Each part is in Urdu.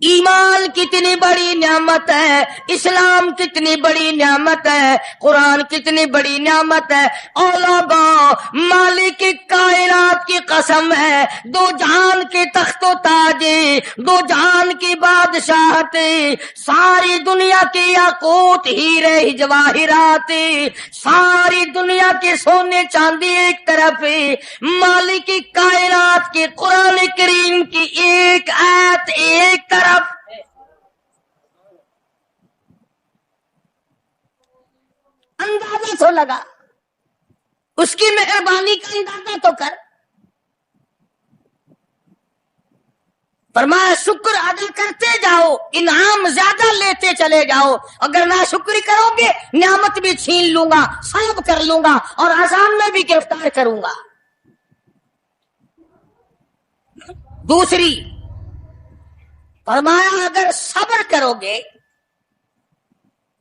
ایمان کتنی بڑی نعمت ہے، اسلام کتنی بڑی نعمت ہے، قرآن کتنی بڑی نعمت ہے۔ اور لوگوں، مالک کائنات کی قسم ہے، دو جہان کے تخت و تاج، دو جہان کی بادشاہت، ساری دنیا کے یاقوت ہیرے جواہرات، ساری دنیا کے سونے چاندی ایک طرف، مالک کائنات کی قرآن کریم کی ایک آیت ایک طرف۔ اندازہ تو لگا، اس کی مہربانی کا اندازہ تو کر۔ فرمایا شکر ادا کرتے جاؤ، انعام زیادہ لیتے چلے جاؤ، اگر ناشکری کرو گے نعمت بھی چھین لوں گا، سلب کر لوں گا اور عذاب میں بھی گرفتار کروں گا۔ دوسری فرمایا اگر صبر کرو گے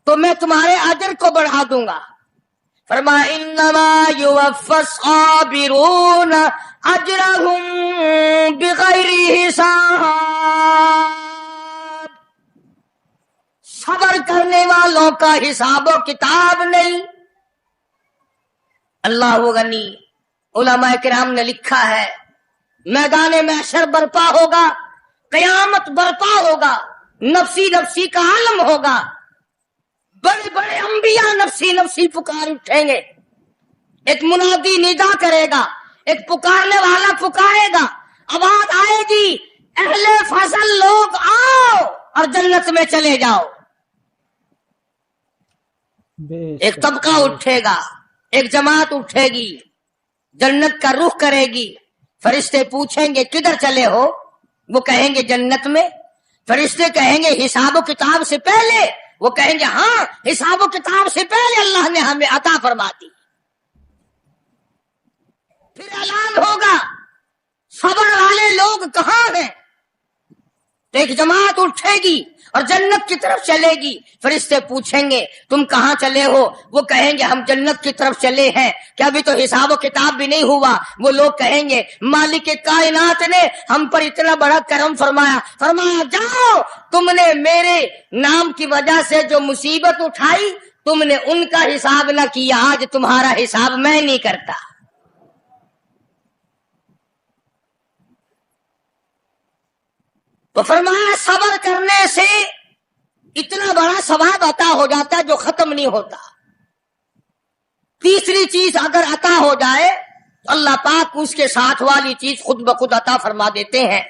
تو میں تمہارے اجر کو بڑھا دوں گا۔ فرمایا انما یوفی الصابرون اجرهم بغیر حساب، صبر کرنے والوں کا حساب و کتاب نہیں۔ اللہ غنی، علماء کرام نے لکھا ہے میدان محشر برپا ہوگا، قیامت برپا ہوگا، نفسی نفسی کا عالم ہوگا، بڑے بڑے انبیاء نفسی نفسی پکار اٹھیں گے، ایک منادی ندا کرے گا، ایک پکارنے والا پکارے گا، آواز آئے گی اہل فضل لوگ آؤ اور جنت میں چلے جاؤ۔ ایک طبقہ اٹھے گا، ایک جماعت اٹھے گی، جنت کا رخ کرے گی۔ فرشتے پوچھیں گے کدھر چلے ہو؟ وہ کہیں گے جنت میں۔ فرشتے کہیں گے حساب و کتاب سے پہلے؟ وہ کہیں گے ہاں، حساب و کتاب سے پہلے اللہ نے ہمیں عطا فرما دی۔ پھر اعلان ہوگا صبر والے لوگ کہاں ہیں؟ تو ایک جماعت اٹھے گی اور جنت کی طرف چلے گی۔ فرشتے پوچھیں گے تم کہاں چلے ہو؟ وہ کہیں گے ہم جنت کی طرف چلے ہیں، کیا ابھی تو حساب و کتاب بھی نہیں ہوا؟ وہ لوگ کہیں گے مالک کائنات نے ہم پر اتنا بڑا کرم فرمایا، فرمایا جاؤ، تم نے میرے نام کی وجہ سے جو مصیبت اٹھائی تم نے ان کا حساب نہ کیا، آج تمہارا حساب میں نہیں کرتا۔ تو فرمایا صبر کرنے سے اتنا بڑا ثواب عطا ہو جاتا ہے جو ختم نہیں ہوتا۔ تیسری چیز اگر عطا ہو جائے تو اللہ پاک اس کے ساتھ والی چیز خود بخود عطا فرما دیتے ہیں۔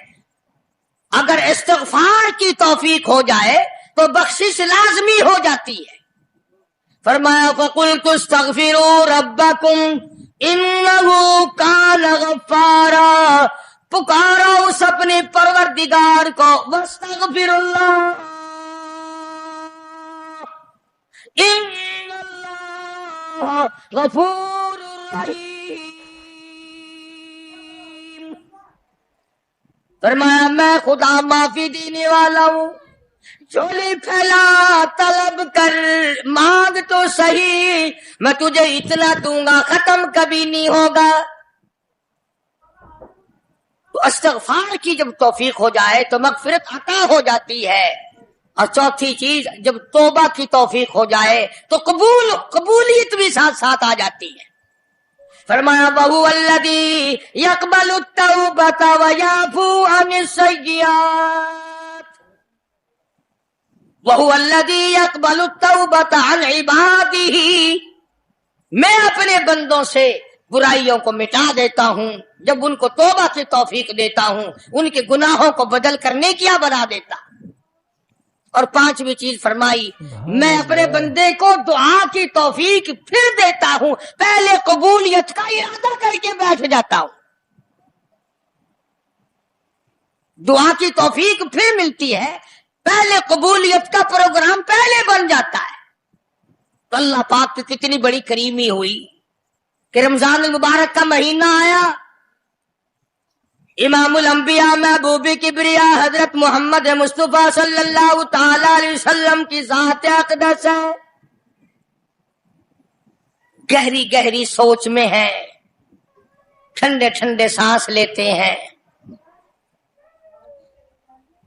اگر استغفار کی توفیق ہو جائے تو بخشش لازمی ہو جاتی ہے۔ فرمایا فَقُلْتُ اسْتَغْفِرُوا رَبَّكُمْ إِنَّهُ كَانَ غَفَّارًا، پکارا اس اپنے پروردگار کو، وَاسْتَغْفِرُ اللَّهَ إِنَّ اللَّهَ غَفُورٌ رَحِيمٌ۔ فرمایا میں خدا معافی دینے والا ہوں، جھولی پھیلا، طلب کر، مانگ تو صحیح، میں تجھے اتنا دوں گا، ختم کبھی نہیں ہوگا۔ تو استغفار کی جب توفیق ہو جائے تو مغفرت عطا ہو جاتی ہے۔ اور چوتھی چیز جب توبہ کی توفیق ہو جائے تو قبولیت بھی ساتھ ساتھ آ جاتی ہے۔ فرمایا وَهُوَ الَّذِي يَقْبَلُ التَّوْبَةَ وَيَعْفُو عَنِ السَّيِّئَاتِ، وَهُوَ الَّذِي يَقْبَلُ التَّوْبَةَ عَنْ عِبَادِهِ، میں اپنے بندوں سے برائیوں کو مٹا دیتا ہوں جب ان کو توبہ کی توفیق دیتا ہوں، ان کے گناہوں کو بدل کر نیکیاں بنا دیتا۔ اور پانچویں چیز فرمائی میں اپنے بندے کو دعا کی توفیق پھر دیتا ہوں، پہلے قبولیت کا ارادہ کر کے بیٹھ جاتا ہوں، دعا کی توفیق پھر ملتی ہے، پہلے قبولیت کا پروگرام پہلے بن جاتا ہے۔ تو اللہ پاک کی کتنی بڑی کریمی ہوئی کہ رمضان المبارک کا مہینہ آیا، امام الانبیاء محبوب کبریا حضرت محمد مصطفیٰ صلی اللہ تعالی علیہ وسلم کی ذات اقدس ہے، گہری گہری سوچ میں ہے، ٹھنڈے ٹھنڈے سانس لیتے ہیں،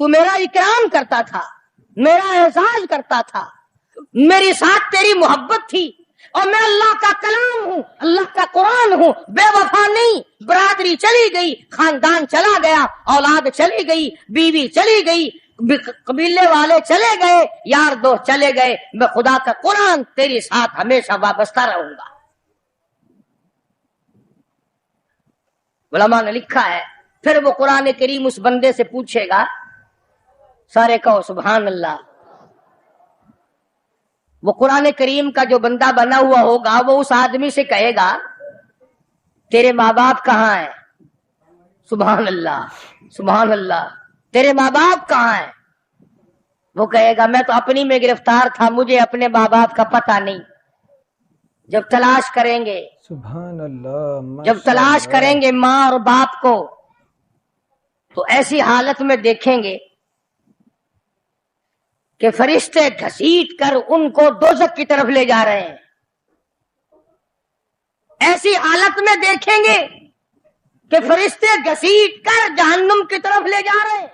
تو میرا اکرام کرتا تھا، میرا احساس کرتا تھا، میری ساتھ تیری محبت تھی، اور میں اللہ کا کلام ہوں، اللہ کا قرآن ہوں، بے وفا نہیں۔ برادری چلی گئی، خاندان چلا گیا، اولاد چلی گئی، بیوی چلی گئی، قبیلے والے چلے گئے، یار دوست چلے گئے، میں خدا کا قرآن تیری ساتھ ہمیشہ وابستہ رہوں گا۔ علماء نے لکھا ہے پھر وہ قرآن کریم اس بندے سے پوچھے گا، سارے کہو سبحان اللہ۔ وہ قرآن کریم کا جو بندہ بنا ہوا ہوگا وہ اس آدمی سے کہے گا تیرے ماں باپ کہاں ہیں؟ سبحان اللہ سبحان اللہ، تیرے ماں باپ کہاں ہیں؟ وہ کہے گا میں تو اپنی میں گرفتار تھا، مجھے اپنے ماں باپ کا پتہ نہیں۔ جب تلاش کریں گے، سبحان اللہ، جب تلاش کریں گے ماں اور باپ کو، تو ایسی حالت میں دیکھیں گے کہ فرشتے گھسیٹ کر ان کو دوزخ کی طرف لے جا رہے ہیں۔ ایسی حالت میں دیکھیں گے کہ فرشتے گھسیٹ کر جہنم کی طرف لے جا رہے ہیں،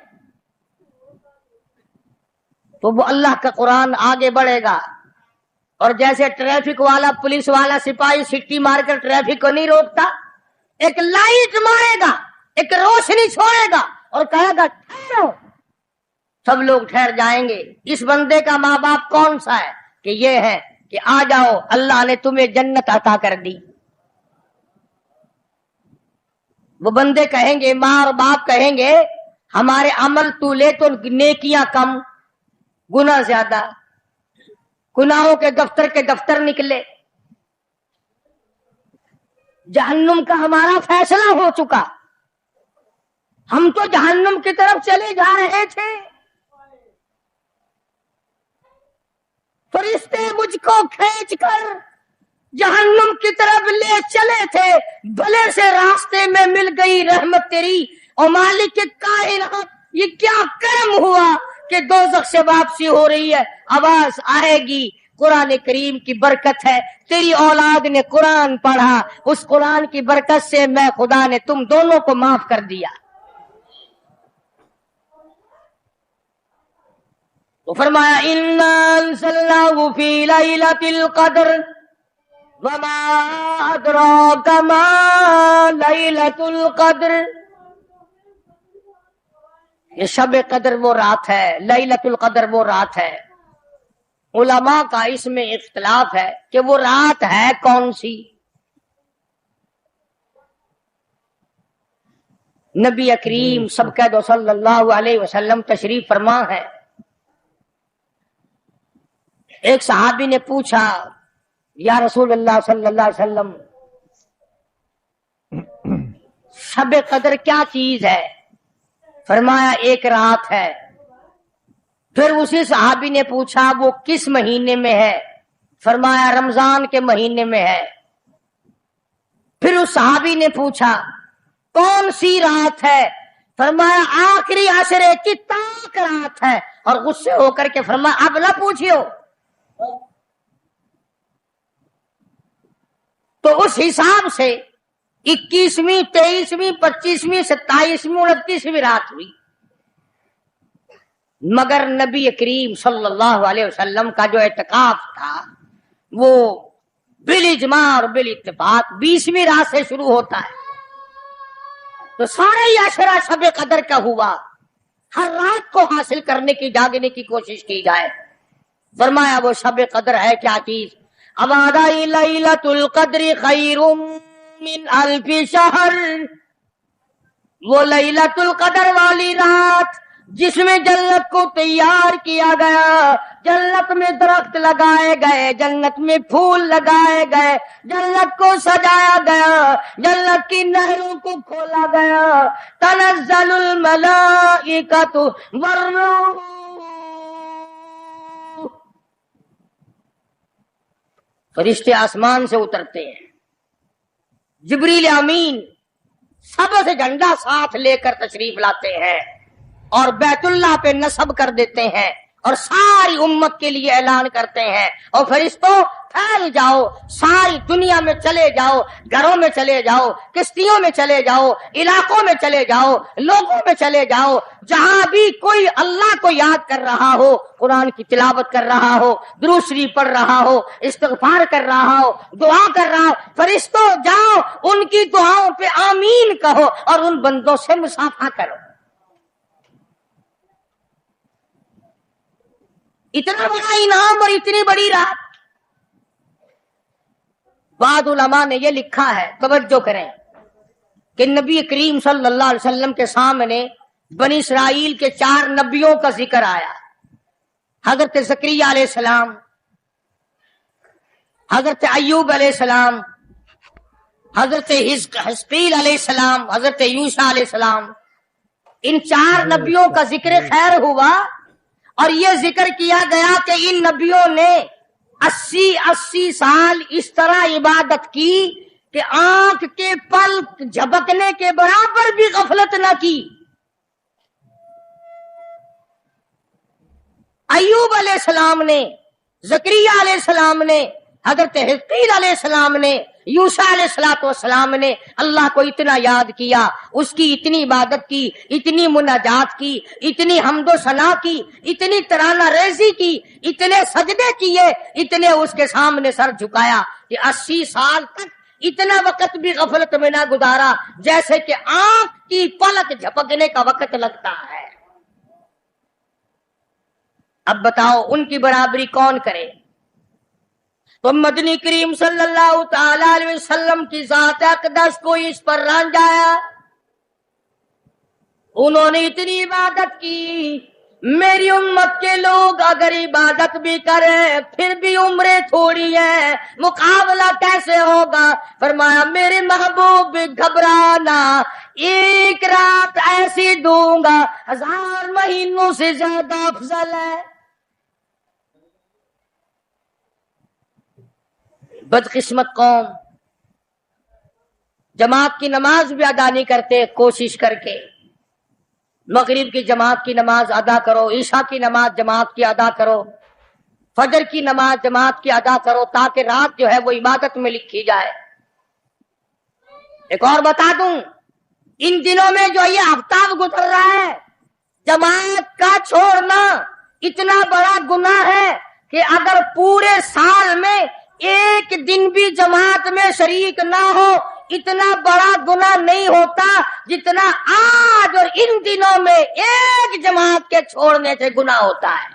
تو وہ اللہ کا قرآن آگے بڑھے گا، اور جیسے ٹریفک والا، پولیس والا، سپاہی سٹی مار کر ٹریفک کو نہیں روکتا، ایک لائٹ مارے گا، ایک روشنی چھوڑے گا اور کہے گا ٹھہرو، سب لوگ ٹھہر جائیں گے۔ اس بندے کا ماں باپ کون سا ہے؟ کہ یہ ہے کہ آ جاؤ، اللہ نے تمہیں جنت عطا کر دی۔ وہ بندے کہیں گے، ماں اور باپ کہیں گے ہمارے عمل تو لے تو نیکیاں کم، گناہ زیادہ، گناہوں کے دفتر نکلے، جہنم کا ہمارا فیصلہ ہو چکا، ہم تو جہنم کی طرف چلے جا رہے تھے، فرشتے مجھ کو کھینچ کر جہنم کی طرف لے چلے تھے، بھلے سے راستے میں مل گئی رحمت تیری، اور مالک کائنات یہ کیا کرم ہوا کہ دوزخ سے واپسی ہو رہی ہے، آواز آئے گی۔ قرآن کریم کی برکت ہے، تیری اولاد نے قرآن پڑھا، اس قرآن کی برکت سے میں خدا نے تم دونوں کو معاف کر دیا۔ تو فرمایا اِنَّا أَنزَلْنَاهُ فِي لَيْلَةِ الْقَدْرِ وَمَا أَدْرَاكَ مَا لَيْلَةُ الْقَدْرِ۔ یہ شب قدر وہ رات ہے، لیلۃ القدر وہ رات ہے۔ علماء کا اس میں اختلاف ہے کہ وہ رات ہے کون سی۔ نبی کریم سب کہہ دو صلی اللہ علیہ وسلم تشریف فرما ہے۔ ایک صحابی نے پوچھا یا رسول اللہ صلی اللہ علیہ وسلم شب قدر کیا چیز ہے؟ فرمایا ایک رات ہے۔ پھر اسی صحابی نے پوچھا وہ کس مہینے میں ہے؟ فرمایا رمضان کے مہینے میں ہے۔ پھر اس صحابی نے پوچھا کون سی رات ہے؟ فرمایا آخری عشرے کی تاک رات ہے، اور غصے ہو کر کے فرمایا اب نہ پوچھیو۔ تو اس حساب سے 21ویں 23ویں 25ویں 27ویں 29ویں رات ہوئی، مگر نبی کریم صلی اللہ علیہ وسلم کا جو اعتکاف تھا وہ بالاجماع اور بالاتفاق 20ویں رات سے شروع ہوتا ہے، تو سارے عشرہ شب قدر کا ہوا۔ ہر رات کو حاصل کرنے کی، جاگنے کی کوشش کی جائے۔ فرمایا وہ شب قدر ہے کیا چیز؟ ابادائی لیلۃ القدر خیر من الف شہر، وہ لیلۃ القدر والی رات جس میں جنت کو تیار کیا گیا، جنت میں درخت لگائے گئے، جنت میں پھول لگائے گئے، جنت کو سجایا گیا، جنت کی نہروں کو کھولا گیا، تنزل الملائکۃ والروح، فرشتے آسمان سے اترتے ہیں، جبریل امین سبز جھنڈا ساتھ لے کر تشریف لاتے ہیں اور بیت اللہ پہ نصب کر دیتے ہیں، اور ساری امت کے لیے اعلان کرتے ہیں، اور فرشتوں پھیل جاؤ، ساری دنیا میں چلے جاؤ، گھروں میں چلے جاؤ، کشتیوں میں چلے جاؤ، علاقوں میں چلے جاؤ، لوگوں میں چلے جاؤ، جہاں بھی کوئی اللہ کو یاد کر رہا ہو، قرآن کی تلاوت کر رہا ہو، درود شریف پڑھ رہا ہو، استغفار کر رہا ہو، دعا کر رہا ہو، فرشتوں جاؤ ان کی دعاؤں پہ آمین کہو اور ان بندوں سے مصافحہ کرو۔ اتنا بڑا انعام اور اتنی بڑی رات۔ بعض علماء نے یہ لکھا ہے، توجہ کریں، کہ نبی کریم صلی اللہ علیہ وسلم کے سامنے بنی اسرائیل کے 4 نبیوں کا ذکر آیا، حضرت زکریا علیہ السلام، حضرت ایوب علیہ السلام، حضرت حزقیل علیہ السلام، حضرت یوشع علیہ السلام۔ ان 4 نبیوں کا ذکر خیر ہوا، اور یہ ذکر کیا گیا کہ ان نبیوں نے 80 سال اس طرح عبادت کی کہ آنکھ کے پلک جھپکنے کے برابر بھی غفلت نہ کی۔ ایوب علیہ السلام نے، زکریا علیہ السلام نے، حضرت حزقیل علیہ السلام نے، یوشع علیہ السلام نے اللہ کو اتنا یاد کیا، اس کی اتنی عبادت کی، اتنی مناجات کی، اتنی حمد و ثنا کی، اتنی ترانہ ریزی کی، اتنے سجدے کیے، اتنے اس کے سامنے سر جھکایا کہ 80 سال تک اتنا وقت بھی غفلت میں نہ گزارا جیسے کہ آنکھ کی پلک جھپکنے کا وقت لگتا ہے۔ اب بتاؤ ان کی برابری کون کرے؟ تو مدنی کریم صلی اللہ تعالی علیہ وسلم کی ذات اقدس کو اس پر رانجایا۔ انہوں نے اتنی عبادت کی، میری امت کے لوگ اگر عبادت بھی کریں پھر بھی عمریں تھوڑی ہے، مقابلہ کیسے ہوگا؟ فرمایا میرے محبوب گھبرانا، ایک رات ایسی دوں گا 1000 مہینوں سے زیادہ افضل ہے۔ بدقسمت قوم جماعت کی نماز بھی ادا نہیں کرتے، کوشش کر کے مغرب کی جماعت کی نماز ادا کرو، عشاء کی نماز جماعت کی ادا کرو، فجر کی نماز جماعت کی ادا کرو تاکہ رات جو ہے وہ عبادت میں لکھی جائے۔ ایک اور بتا دوں، ان دنوں میں جو یہ ہفتہ گزر رہا ہے، جماعت کا چھوڑنا اتنا بڑا گناہ ہے کہ اگر پورے سال میں ایک دن بھی جماعت میں شریک نہ ہو اتنا بڑا گناہ نہیں ہوتا جتنا آج اور ان دنوں میں ایک جماعت کے چھوڑنے سے گناہ ہوتا ہے۔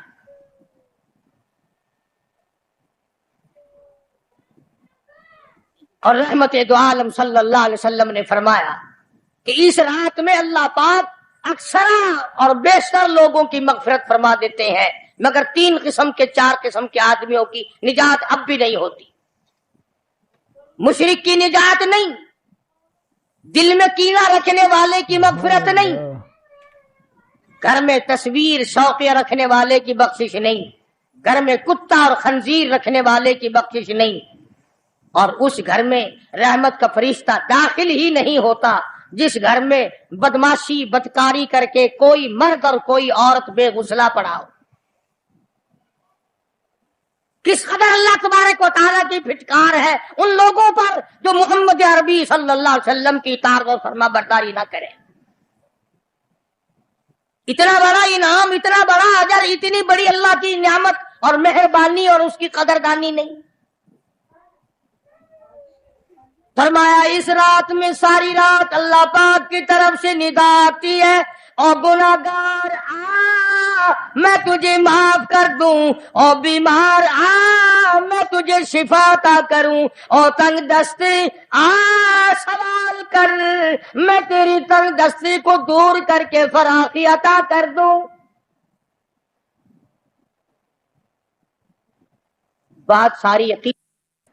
اور رحمت دو عالم صلی اللہ علیہ وسلم نے فرمایا کہ اس رات میں اللہ پاک اکثر اور بیشتر لوگوں کی مغفرت فرما دیتے ہیں، مگر 3 قسم کے 4 قسم کے آدمیوں کی نجات اب بھی نہیں ہوتی۔ مشرک کی نجات نہیں، دل میں کینہ رکھنے والے کی مغفرت نہیں، گھر میں تصویر شوقیہ رکھنے والے کی بخشش نہیں، گھر میں کتا اور خنزیر رکھنے والے کی بخشش نہیں، اور اس گھر میں رحمت کا فرشتہ داخل ہی نہیں ہوتا جس گھر میں بدماشی بدکاری کر کے کوئی مرد اور کوئی عورت بے غسلہ پڑا ہو۔ کس قدر اللہ تبارک و تعالیٰ کی پھٹکار ہے ان لوگوں پر جو محمد عربی صلی اللہ علیہ وسلم کی اطاعت اور فرما برداری نہ کرے۔ اتنا بڑا انعام، اتنا بڑا اجر، اتنی بڑی اللہ کی نعمت اور مہربانی اور اس کی قدردانی نہیں۔ فرمایا اس رات میں ساری رات اللہ پاک کی طرف سے ندا آتی ہے، اور گناہگار آ میں تجھے معاف کر دوں، اور بیمار آ میں تجھے شفا عطا کروں، اور تنگ دستی آ سوال کر میں تیری تنگ دستی کو دور کر کے فراخی عطا کر دوں۔ بات ساری یقین،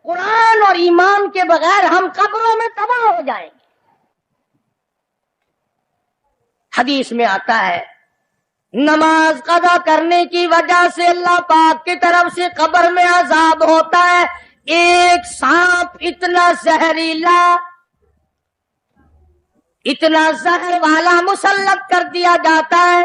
قرآن اور ایمان کے بغیر ہم قبروں میں تباہ ہو جائیں گے۔ حدیث میں آتا ہے نماز قضا کرنے کی وجہ سے اللہ پاک کی طرف سے قبر میں عذاب ہوتا ہے، ایک سانپ اتنا زہریلا، اتنا زہر والا مسلط کر دیا جاتا ہے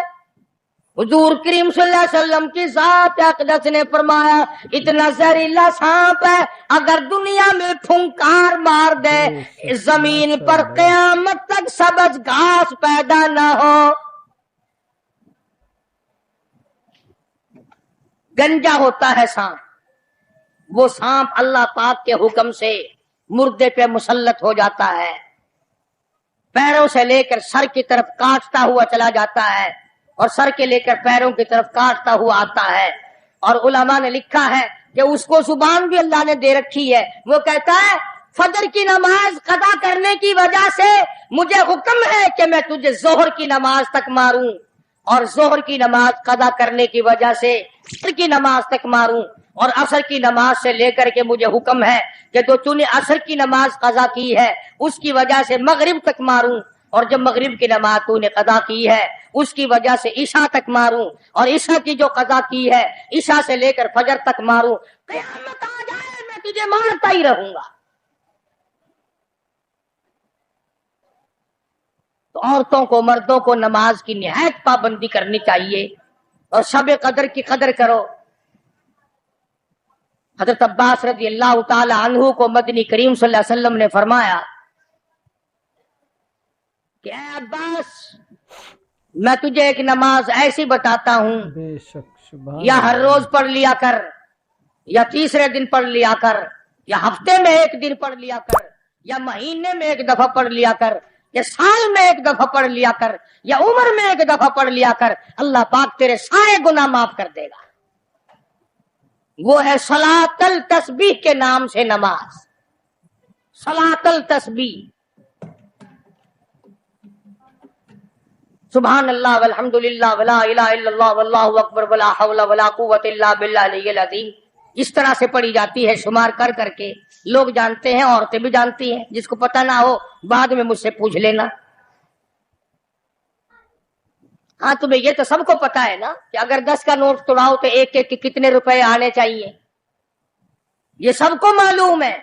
حضور کریم صلی اللہ علیہ وسلم کی ذات اقدس نے فرمایا اتنا زہریلا سانپ ہے اگر دنیا میں پھنکار مار دے زمین پر قیامت تک سبز گھاس پیدا نہ ہو۔ گنجا ہوتا ہے سانپ، وہ سانپ اللہ پاک کے حکم سے مردے پہ مسلط ہو جاتا ہے، پیروں سے لے کر سر کی طرف کاٹتا ہوا چلا جاتا ہے اور سر کے لے کر پیروں کی طرف کاٹتا ہوا آتا ہے۔ اور علماء نے لکھا ہے کہ اس کو زبان بھی اللہ نے دے رکھی ہے، وہ کہتا ہے فجر کی نماز قضا کرنے کی وجہ سے مجھے حکم ہے کہ میں تجھے ظہر کی نماز تک ماروں، اور ظہر کی نماز قضا کرنے کی وجہ سے عصر کی نماز تک ماروں، اور عصر کی نماز سے لے کر کے مجھے حکم ہے کہ تو نے عصر کی نماز قضا کی ہے اس کی وجہ سے مغرب تک ماروں، اور جب مغرب کی نماز تو نے قضا کی ہے اس کی وجہ سے عشاء تک ماروں، اور عشاء کی جو قضا کی ہے عشاء سے لے کر فجر تک ماروں، قیامت آ جائے میں تجھے مارتا ہی رہوں گا۔ تو عورتوں کو مردوں کو نماز کی نہایت پابندی کرنی چاہیے اور شب قدر کی قدر کرو۔ حضرت عباس رضی اللہ تعالی عنہ کو مدنی کریم صلی اللہ علیہ وسلم نے فرمایا کہ اے عباس میں تجھے ایک نماز ایسی بتاتا ہوں، بے شک سبحان یا ہر روز پڑھ لیا کر، یا تیسرے دن پڑھ لیا کر، یا ہفتے میں ایک دن پڑھ لیا کر، یا مہینے میں ایک دفعہ پڑھ لیا کر، یا سال میں ایک دفعہ پڑھ لیا کر، یا عمر میں ایک دفعہ پڑھ لیا کر، اللہ پاک تیرے سارے گناہ معاف کر دے گا۔ وہ ہے صلاۃ التسبیح کے نام سے نماز، صلاۃ التسبیح۔ سبحان اللہ والحمد للہ ولا الہ الا اللہ واللہ اکبر ولا حول ولا قوت الا باللہ العلی العظیم، اس طرح سے پڑھی جاتی ہے شمار کر کر کے، لوگ جانتے ہیں، عورتیں بھی جانتی ہیں، جس کو پتہ نہ ہو بعد میں مجھ سے پوچھ لینا۔ ہاں تمہیں یہ تو سب کو پتا ہے نا کہ اگر 10 کا نوٹ توڑاؤ تو ایک ایک کے کتنے روپے آنے چاہیے، یہ سب کو معلوم ہے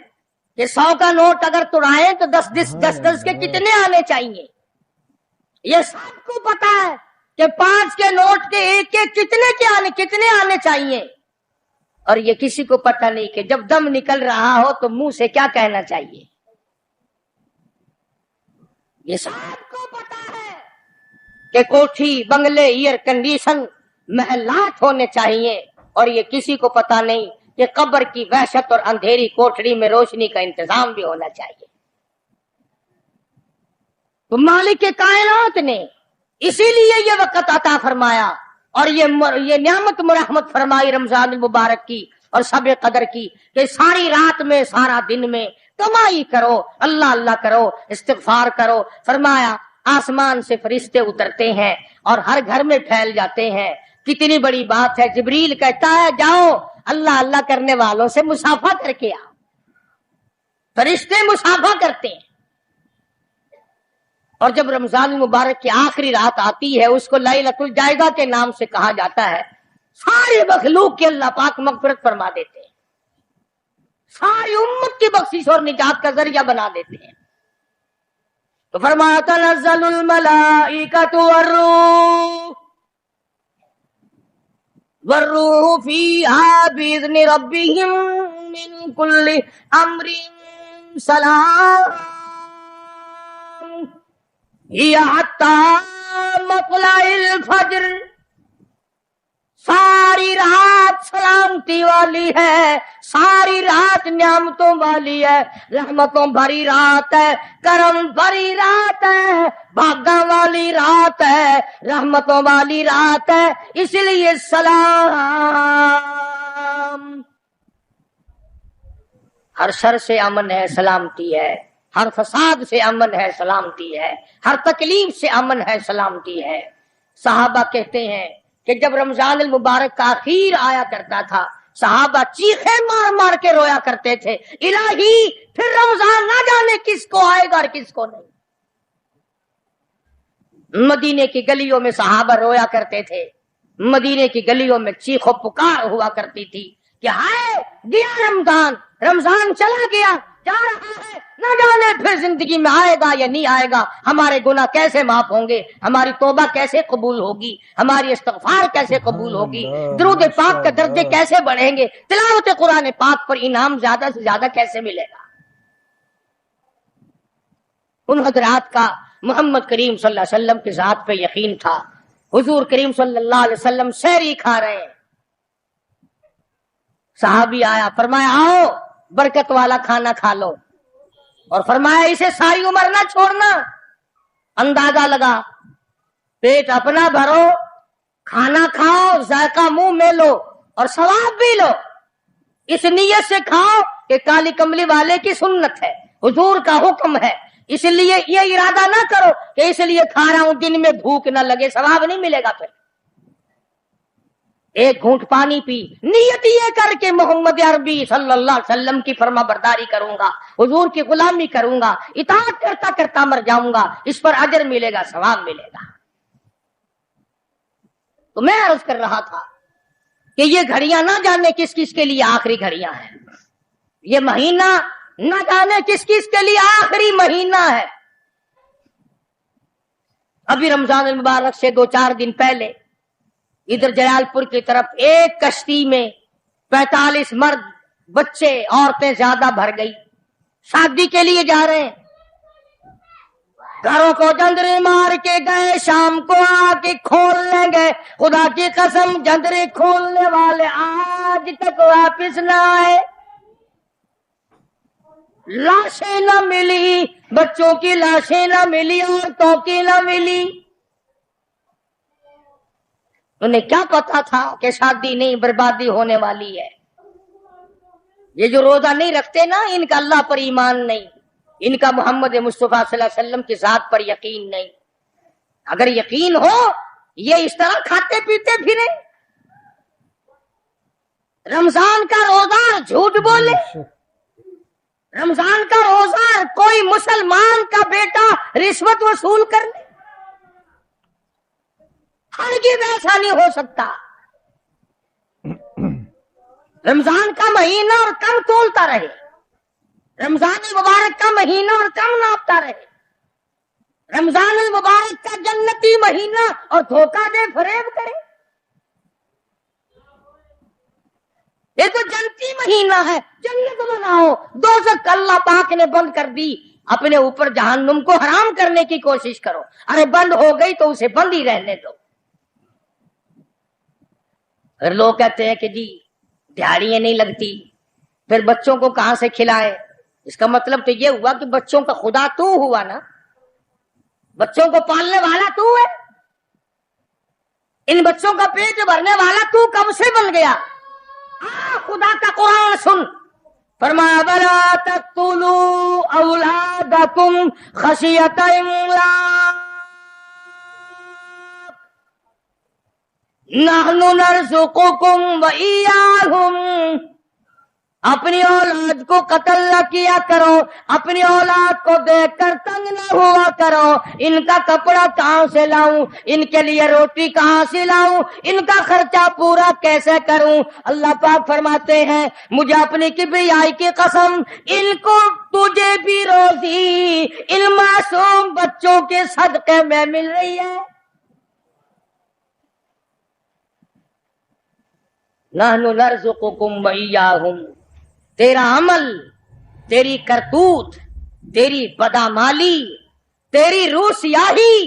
کہ 100 کا نوٹ اگر توڑائیں تو 10 کے کتنے آنے چاہیے، یہ سب کو پتا ہے کہ 5 کے نوٹ کے ایک ایک کتنے آنے چاہیے، اور یہ کسی کو پتا نہیں کہ جب دم نکل رہا ہو تو منہ سے کیا کہنا چاہیے، یہ سب کو پتا ہے کہ کوٹھی بنگلے ایئر کنڈیشن محلات ہونے چاہیے، اور یہ کسی کو پتا نہیں کہ قبر کی وحشت اور اندھیری کوٹڑی میں روشنی کا انتظام بھی ہونا چاہیے۔ تو مالک کائنات نے اسی لیے یہ وقت عطا فرمایا اور یہ نعمت مرحمت فرمائی رمضان المبارک کی اور شب قدر کی کہ ساری رات میں سارا دن میں کمائی کرو، اللہ اللہ کرو، استغفار کرو۔ فرمایا آسمان سے فرشتے اترتے ہیں اور ہر گھر میں پھیل جاتے ہیں، کتنی بڑی بات ہے۔ جبریل کہتا ہے جاؤ اللہ اللہ کرنے والوں سے مصافحہ کر کے آؤ، فرشتے مصافحہ کرتے ہیں۔ اور جب رمضان المبارک کی آخری رات آتی ہے اس کو لیلۃ الجائزہ کے نام سے کہا جاتا ہے، سارے مخلوق کے اللہ پاک مغفرت فرما دیتے ہیں، ساری امت کی بخشش اور نجات کا ذریعہ بنا دیتے ہیں۔ تو فرمایا تنزل الملائکۃ والروح فیہا بإذن ربہم من کل امر سلام ہی حتی مطلع الفجر۔ ساری رات سلامتی والی ہے، ساری رات نعمتوں والی ہے، رحمتوں بھری رات ہے، کرم بھری رات ہے، بھاگا والی رات ہے، رحمتوں والی رات ہے، اس لیے سلام۔ ہر شر سے امن ہے، سلامتی ہے، ہر فساد سے امن ہے، سلامتی ہے، ہر تکلیف سے امن ہے، سلامتی ہے۔ صحابہ کہتے ہیں کہ جب رمضان المبارک کا اخیر آیا کرتا تھا صحابہ چیخے مار مار کے رویا کرتے تھے، الہی پھر رمضان نہ جانے کس کو آئے گا اور کس کو نہیں۔ مدینے کی گلیوں میں صحابہ رویا کرتے تھے، مدینے کی گلیوں میں چیخ و پکار ہوا کرتی تھی کہ ہائے گیا رمضان، رمضان چلا گیا، جا رہا ہے، نہ جانے پھر زندگی میں آئے گا یا نہیں آئے گا، ہمارے گناہ کیسے معاف ہوں گے، ہماری توبہ کیسے قبول ہوگی، ہماری استغفار کیسے قبول ہوگی، درود پاک کے درجے کیسے بڑھیں گے، تلاوت قرآن پاک پر انعام زیادہ سے زیادہ کیسے ملے گا۔ ان حضرات کا محمد کریم صلی اللہ علیہ وسلم کی ذات پہ یقین تھا۔ حضور کریم صلی اللہ علیہ وسلم سحری کھا رہے ہیں، صحابی آیا، فرمایا آؤ برکت والا کھانا کھا لو، اور فرمایا اسے ساری عمر نہ چھوڑنا۔ اندازہ لگا، پیٹ اپنا بھرو، کھانا کھاؤ، ذائقہ منہ میں لو اور ثواب بھی لو، اس نیت سے کھاؤ کہ کالی کملی والے کی سنت ہے، حضور کا حکم ہے، اس لیے یہ ارادہ نہ کرو کہ اس لیے کھا رہا ہوں دن میں بھوک نہ لگے، ثواب نہیں ملے گا۔ پھر ایک گھونٹ پانی پی، نیت یہ کر کے محمد عربی صلی اللہ علیہ وسلم کی فرما برداری کروں گا، حضور کی غلامی کروں گا، اطاعت کرتا کرتا مر جاؤں گا، اس پر اجر ملے گا، ثواب ملے گا۔ تو میں عرض کر رہا تھا کہ یہ گھڑیاں نہ جانے کس کس کے لیے آخری گھڑیاں ہیں، یہ مہینہ نہ جانے کس کس کے لیے آخری مہینہ ہے۔ ابھی رمضان المبارک سے 2-4 دن پہلے ادھر جلال پور کی طرف ایک کشتی میں 45 مرد، بچے، عورتیں زیادہ بھر گئی، شادی کے لیے جا رہے ہیں، گھروں کو جندرے مار کے گئے، شام کو آ کے کھول لیں گے، خدا کی قسم جندرے کھولنے والے آج تک واپس نہ آئے، لاشیں نہ ملی، بچوں کی لاشیں نہ ملی، عورتوں کی نہ ملی۔ انہیں کیا پتا تھا کہ شادی نہیں، بربادی ہونے والی ہے۔ یہ جو روزہ نہیں رکھتے نا، ان کا اللہ پر ایمان نہیں، ان کا محمد مصطفیٰ صلی اللہ علیہ وسلم کی ذات پر یقین نہیں۔ اگر یقین ہو یہ اس طرح کھاتے پیتے پھرے، رمضان کا روزہ جھوٹ بولے، رمضان کا روزہ کوئی مسلمان کا بیٹا رشوت وصول کر لے، ہرگز ایسا نہیں ہو سکتا۔ رمضان کا مہینہ اور کم تولتا رہے، رمضان المبارک کا مہینہ اور کم ناپتا رہے، رمضان المبارک کا جنتی مہینہ اور دھوکہ دے فریب کرے۔ یہ تو جنتی مہینہ ہے، جنت بناؤ، دوزخ اللہ پاک نے بند کر دی، اپنے اوپر جہنم کو حرام کرنے کی کوشش کرو، ارے بند ہو گئی تو اسے بند ہی رہنے دو۔ اگر لوگ کہتے ہیں کہ جی دیہڑیاں نہیں لگتی، پھر بچوں کو کہاں سے کھلائے، اس کا مطلب تو یہ ہوا کہ بچوں کا خدا تو ہوا نا، بچوں کو پالنے والا تو ہے، ان بچوں کا پیٹ بھرنے والا تو کب سے بن گیا؟ خدا کا قرآن سن، فرمایا بلا تقتلوا اولادکم خشیۃ املاق نحن نرزقکم وإیاہم، اپنی اولاد کو قتل نہ کیا کرو، اپنی اولاد کو دیکھ کر تنگ نہ ہوا کرو، ان کا کپڑا کہاں سے لاؤں، ان کے لیے روٹی کہاں سے لاؤں، ان کا خرچہ پورا کیسے کروں۔ اللہ پاک فرماتے ہیں مجھے اپنی کبریائی کی قسم، ان کو تجھے بھی روزی ان معصوم بچوں کے صدقے میں مل رہی ہے۔ نحن نرزقکم وإیاہم، تیرا عمل، تیری کرتوت، تیری بدعمالی، تیری روح سیاہی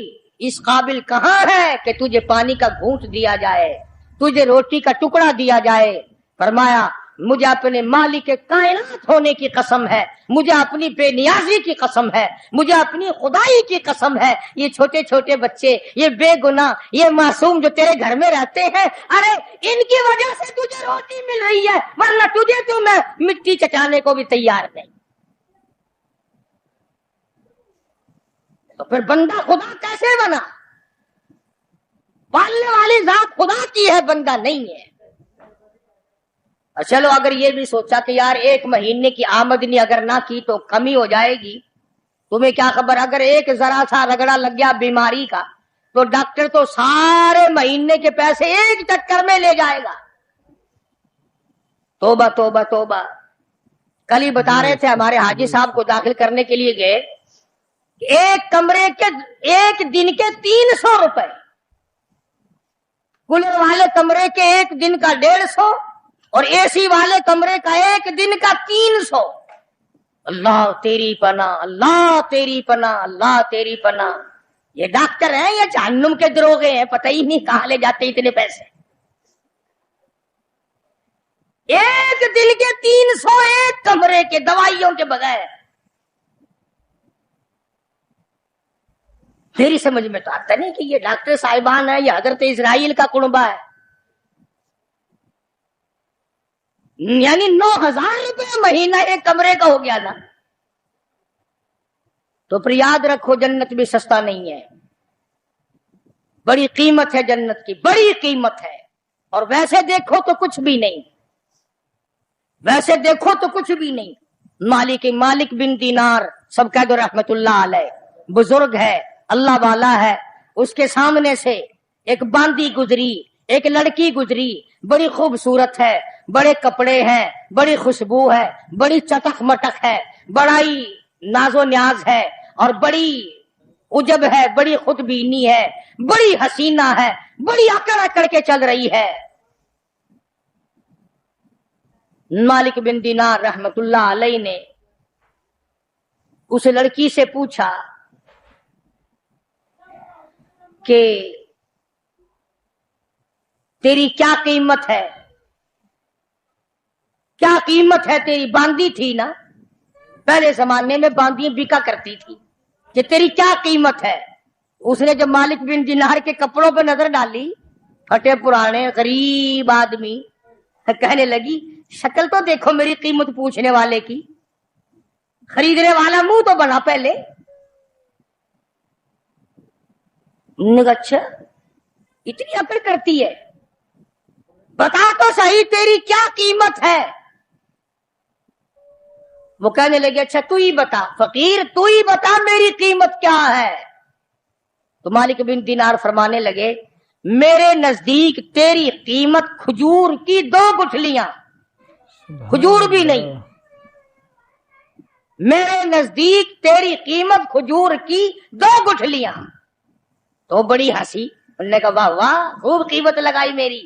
اس قابل کہاں ہے کہ تجھے پانی کا گھونٹ دیا جائے، تجھے روٹی کا ٹکڑا دیا جائے۔ فرمایا مجھے اپنے مالک کائنات ہونے کی قسم ہے، مجھے اپنی بے نیازی کی قسم ہے، مجھے اپنی خدائی کی قسم ہے، یہ چھوٹے چھوٹے بچے، یہ بے گناہ، یہ معصوم جو تیرے گھر میں رہتے ہیں، ارے ان کی وجہ سے تجھے روٹی مل رہی ہے، ورنہ تجھے تو میں مٹی چٹانے کو بھی تیار نہیں۔ تو پھر بندہ خدا کیسے بنا؟ پالنے والی ذات خدا کی ہے، بندہ نہیں ہے۔ چلو اگر یہ بھی سوچا کہ یار ایک مہینے کی آمدنی اگر نہ کی تو کمی ہو جائے گی، تمہیں کیا خبر، اگر ایک ذرا سا رگڑا لگ گیا بیماری کا تو ڈاکٹر تو سارے مہینے کے پیسے ایک چکر میں لے جائے گا۔ توبہ توبہ توبہ، کل ہی بتا رہے تھے ہمارے حاجی صاحب کو داخل کرنے کے لیے گئے، ایک کمرے کے ایک دن کے 300 روپے، کولر والے کمرے کے ایک دن کا 150 اور اے سی والے کمرے کا ایک دن کا 300۔ اللہ تیری پناہ، اللہ تیری پناہ، اللہ تیری پناہ۔ یہ ڈاکٹر ہیں یا جہنم کے دروغے ہیں، پتہ ہی نہیں کہاں لے جاتے اتنے پیسے۔ ایک دن کے 300 ایک کمرے کے، دوائیوں کے بغیر۔ میری سمجھ میں تو آتا نہیں کہ یہ ڈاکٹر صاحبان ہے یا حضرت اسرائیل کا کنبہ ہے، یعنی 9,000 روپے مہینہ ایک کمرے کا ہو گیا نا۔ تو پھر یاد رکھو جنت بھی سستا نہیں ہے، بڑی قیمت ہے جنت کی، بڑی قیمت ہے۔ اور ویسے دیکھو تو کچھ بھی نہیں، ویسے دیکھو تو کچھ بھی نہیں۔ مالک بن دینار، سب کہہ دو رحمت اللہ علیہ، بزرگ ہے، اللہ والا ہے۔ اس کے سامنے سے ایک باندی گزری، ایک لڑکی گزری، بڑی خوبصورت ہے، بڑے کپڑے ہیں، بڑی خوشبو ہے، بڑی چٹک مٹک ہے، بڑا ہی ناز و نیاز ہے، اور بڑی عجب ہے، بڑی خود بینی ہے، بڑی حسینہ ہے، بڑی اکڑ اکڑ کے چل رہی ہے۔ مالک بن دینار رحمت اللہ علیہ نے اس لڑکی سے پوچھا کہ تیری کیا قیمت ہے، کیا قیمت ہے تیری؟ باندی تھی نا، پہلے زمانے میں باندیاں بکا کرتی تھی، کہ تیری کیا قیمت ہے؟ اس نے جب مالک بن دینار کے کپڑوں پہ نظر ڈالی، پھٹے پرانے غریب آدمی، کہنے لگی شکل تو دیکھو میری قیمت پوچھنے والے کی، خریدنے والا منہ تو بنا پہلے۔ اچھا اتنی اکڑ کرتی ہے، بتا تو صحیح تیری کیا قیمت ہے؟ وہ کہنے لگے اچھا تو ہی بتا فقیر، تو ہی بتا میری قیمت کیا ہے۔ تو مالک بن دینار فرمانے لگے میرے نزدیک تیری قیمت کھجور کی 2 گٹھلیاں، کھجور بھی نہیں، میرے نزدیک تیری قیمت کھجور کی 2 گٹھلیاں۔ تو بڑی ہنسی، انہوں نے کہا واہ واہ خوب قیمت لگائی میری،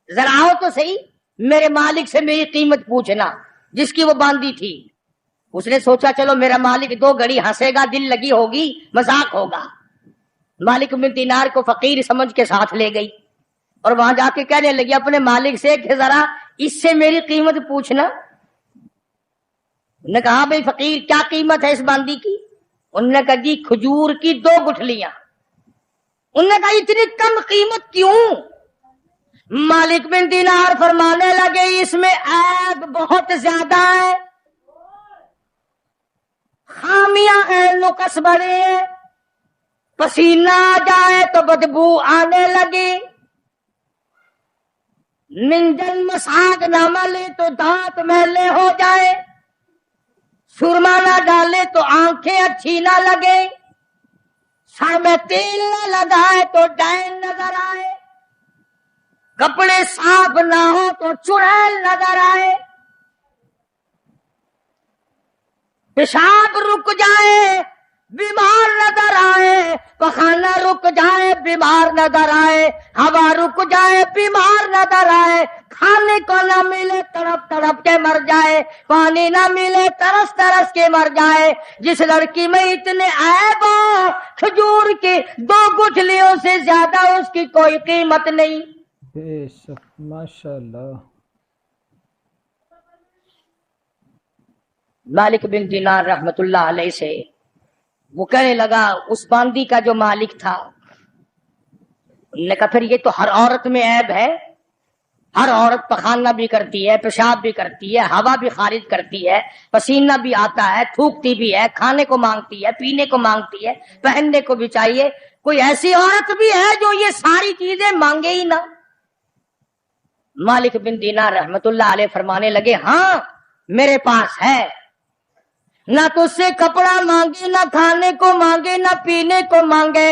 ذرا آؤ تو صحیح میرے مالک سے میری قیمت پوچھنا، جس کی وہ باندھی تھی۔ اس نے سوچا چلو میرا مالک 2 گھڑی ہنسے گا، دل لگی ہوگی، مذاق ہوگا۔ مالک بن دینار کو فقیر سمجھ کے ساتھ لے گئی، اور وہاں جا کے کہنے لگی اپنے مالک سے کہ ذرا اس سے میری قیمت پوچھنا۔ انہوں نے کہا بھائی فقیر کیا قیمت ہے اس باندی کی؟ انہوں نے کہا جی کھجور کی 2 گٹھلیاں۔ انہوں نے کہا اتنی کم قیمت کیوں؟ مالک بن دینار فرمانے لگے اس میں عیب بہت زیادہ ہے، خامیاں ہیں، نقص بڑے ہیں، پسینہ آ جائے تو بدبو آنے لگی، منجن مساگ نہ ملے تو دانت میلے ہو جائے، سرما نہ ڈالے تو آنکھیں اچھی نہ لگے، سر میں تیل نہ لگائے تو ڈین نظر آئے، کپڑے صاف نہ ہو تو چڑیل نظر آئے، پیشاب رک جائے بیمار نظر آئے، پخانہ رک جائے بیمار نظر آئے، ہوا رک جائے بیمار نظر آئے، کھانے کو نہ ملے تڑپ تڑپ کے مر جائے، پانی نہ ملے ترس ترس کے مر جائے۔ جس لڑکی میں اتنے عیب ہو، کھجور کی 2 گٹھلیوں سے زیادہ اس کی کوئی قیمت نہیں۔ بے شک ماشاءاللہ۔ مالک بن دینار رحمت اللہ علیہ سے وہ کہنے لگا اس باندی کا جو مالک تھا، انہوں نے کہا پھر یہ تو ہر عورت میں عیب ہے، ہر عورت پخانہ بھی کرتی ہے، پیشاب بھی کرتی ہے، ہوا بھی خارج کرتی ہے، پسینہ بھی آتا ہے، تھوکتی بھی ہے، کھانے کو مانگتی ہے، پینے کو مانگتی ہے، پہننے کو بھی چاہیے، کوئی ایسی عورت بھی ہے جو یہ ساری چیزیں مانگے ہی نہ؟ مالک بن دینار رحمت اللہ علیہ فرمانے لگے ہاں میرے پاس ہے، نہ تو اس سے کپڑا مانگے، نہ کھانے کو مانگے، نہ پینے کو مانگے،